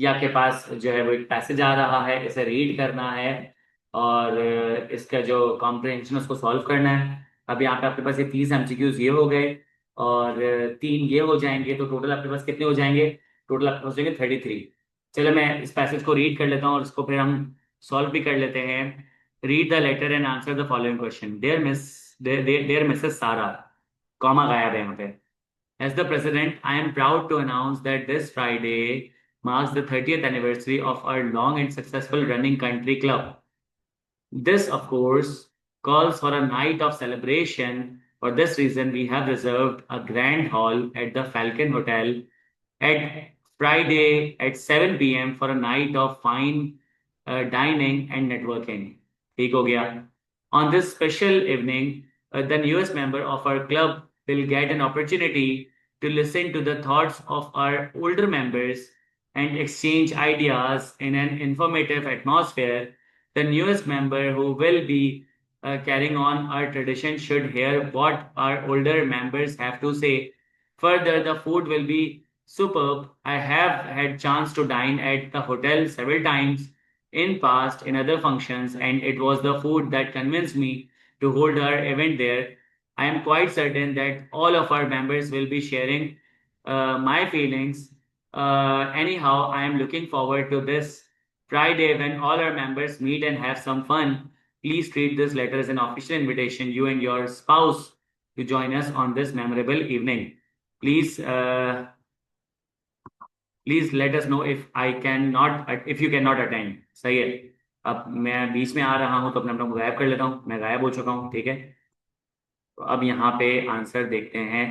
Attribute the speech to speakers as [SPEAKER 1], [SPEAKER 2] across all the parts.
[SPEAKER 1] ये आपके पास जो है वो एक पैसेज आ रहा है, इसे रीड करना है और इसका जो कॉम्प्रिहेंशन उसको सॉल्व करना है। अब यहाँ पे आपके पास ये 30 MCQs ये हो गए और तीन ये हो जाएंगे, तो टोटल आपके पास कितने हो जाएंगे? टोटल आपके पास हो जाएंगे 33। चलो मैं इस पैसेज को रीड कर लेता हूँ और इसको फिर हम सॉल्व भी कर लेते हैं। Read the letter and answer the following question. Dear Mrs Sara, comma गायब है यहाँ पे। As the president, I am proud to announce that this Friday marks the 30th anniversary of our long and successful running country club. This, of course, calls for a night of celebration. For this reason, we have reserved a grand hall at the Falcon Hotel at Friday at 7 p.m. for a night of fine dining and networking. ठीक हो गया. On this special evening, the newest member of our club will get an opportunity to listen to the thoughts of our older members and exchange ideas in an informative atmosphere. The newest member who will be carrying on our tradition should hear what our older members have to say. Further, the food will be superb. I have had chance to dine at the hotel several times in past in other functions, and it was the food that convinced me to hold our event there. I am quite certain that all of our members will be sharing my feelings. Anyhow, I am looking forward to this Friday when all our members meet and have some fun. Please treat this letter as an official invitation, you and your spouse, to join us on this memorable evening. Please, please let us know if you can not attend. सही है। अब मैं बीच में आ रहा हूँ तो अपने अपना को गायब कर लेता हूँ, मैं गायब हो चुका हूँ। ठीक है, तो अब यहाँ पे आंसर देखते हैं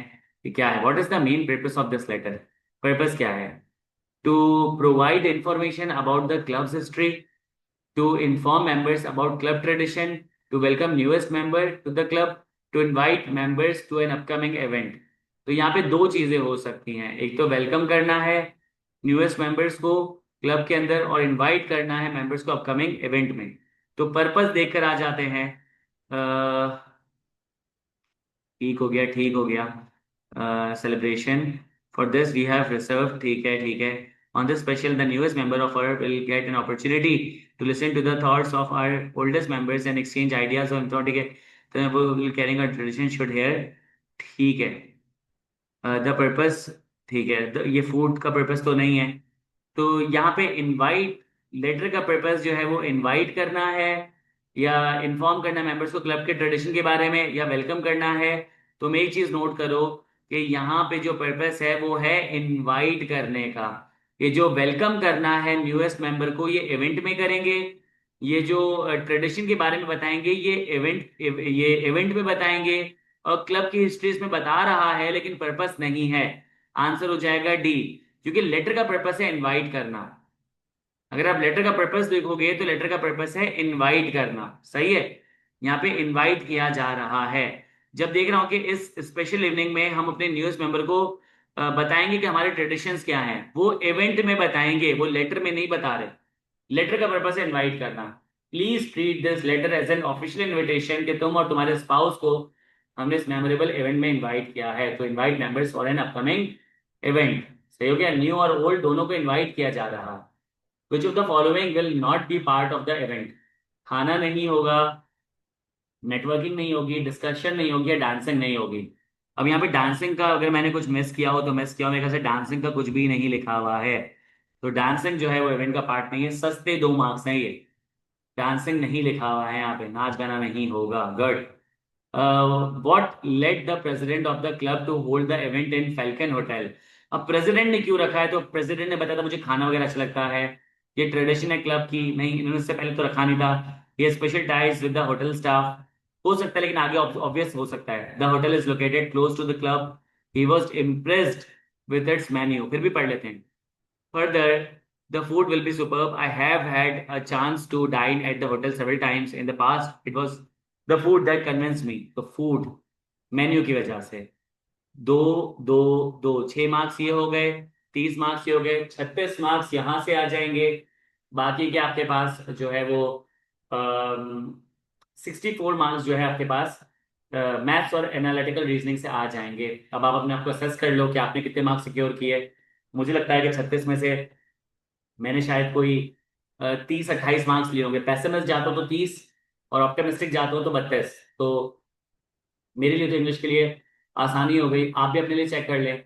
[SPEAKER 1] कि क्या है। What is the main purpose of this letter? Purpose क्या है? To provide information about the club's history, to inform members about club tradition, to welcome newest member to the club, to invite members to an upcoming event। तो यहाँ पे दो चीजें हो सकती हैं, एक तो वेलकम करना है न्यूएस्ट मेंबर्स को क्लब के अंदर और इनवाइट करना है मेंबर्स को अपकमिंग इवेंट में। तो पर्पस देखकर आ जाते हैं। ठीक हो गया, ठीक हो गया। Celebration for this we have reserve, ठीक है ठीक है। On this special the newest member of our will get an opportunity to listen to the thoughts of our oldest members and exchange ideas on thought. ठीक है, तो वो will carrying a tradition should here. ठीक है। The purpose, ठीक है, ये food का पर्पस तो नहीं है। तो यहाँ पे इनवाइट लेटर का पर्पस जो है वो इनवाइट करना है या इन्फॉर्म करना मेंबर्स को क्लब के ट्रेडिशन के बारे में या वेलकम करना है। तो मैं एक चीज नोट करो कि यहाँ पे जो पर्पस है वो है इनवाइट करने का। ये जो वेलकम करना है न्यूएस्ट मेंबर को, ये इवेंट में करेंगे। ये जो ट्रेडिशन के बारे में बताएंगे ये इवेंट में बताएंगे। और क्लब की हिस्ट्रीज में बता रहा है लेकिन पर्पस नहीं है। आंसर हो जाएगा डी, क्योंकि लेटर का पर्पस है इनवाइट करना। अगर आप लेटर का पर्पस देखोगे तो लेटर का पर्पस है इनवाइट करना। सही है, यहाँ पे इनवाइट किया जा रहा है। जब देख रहा हूं कि इस स्पेशल इवनिंग में हम अपने न्यूज़ मेंबर को बताएंगे कि हमारे ट्रेडिशंस क्या हैं, वो इवेंट में बताएंगे, वो लेटर में नहीं बता रहे। लेटर का पर्पस है इनवाइट करना। Please treat this letter as an official invitation कि तुम और तुम्हारे स्पाउस को हमने इस मेमोरेबल इवेंट में इनवाइट किया है, तो invite members for an upcoming event. सही हो गया, न्यू और ओल्ड दोनों को इनवाइट किया जा रहा है। Which of the following will not be part of the event? खाना नहीं होगा, नेटवर्किंग नहीं होगी, डिस्कशन नहीं होगी, डांसिंग नहीं होगी। अब यहाँ पे डांसिंग का अगर मैंने कुछ मिस किया हो तो मिस किया हो, मेरे ख्याल से डांसिंग का कुछ भी नहीं लिखा हुआ है। तो डांसिंग जो है वो इवेंट का पार्ट नहीं है। सस्ते 2 मार्क्स हैं ये। डांसिंग नहीं लिखा हुआ है यहाँ पे, नाच गाना नहीं होगा। Good. What let the president of the club to hold the event in Falcon Hotel? अब प्रेसिडेंट ने क्यों रखा है? तो प्रेसिडेंट ने बताया था मुझे खाना वगैरह अच्छा लगता है, ये ट्रेडिशन है क्लब की। नहीं, इन्होंने इससे पहले तो रखा नहीं था। ये special ties with the hotel staff हो सकता है, लेकिन आगे ऑब्वियस हो सकता है। The hotel is located close to the club, he was impressed with its menu. फिर भी पढ़ लेते हैं। Further, the food will be superb. I have had a chance to dine at the hotel several times in the past. It was the food that convinced me. The food menu की वजह से। दो दो दो 6 marks ये हो गए, 30 marks ये हो गए, 36 मार्क्स यहाँ से आ जाएंगे। बाकी के आपके पास जो है वो 64 मार्क्स जो है आपके पास मैथ्स और एनालिटिकल रीजनिंग से आ जाएंगे। अब आप अपने आप को असेस कर लो कि आपने कितने मार्क्स सिक्योर किए। मुझे लगता है कि 36 में से मैंने शायद कोई 30-28 मार्क्स लिए होंगे। पेसिमिस्ट जाता हो तो 30 और ऑप्टिमिस्टिक जाता हो तो 32। तो मेरे लिए तो इंग्लिश के लिए आसानी हो गई, आप भी अपने लिए चेक कर लें।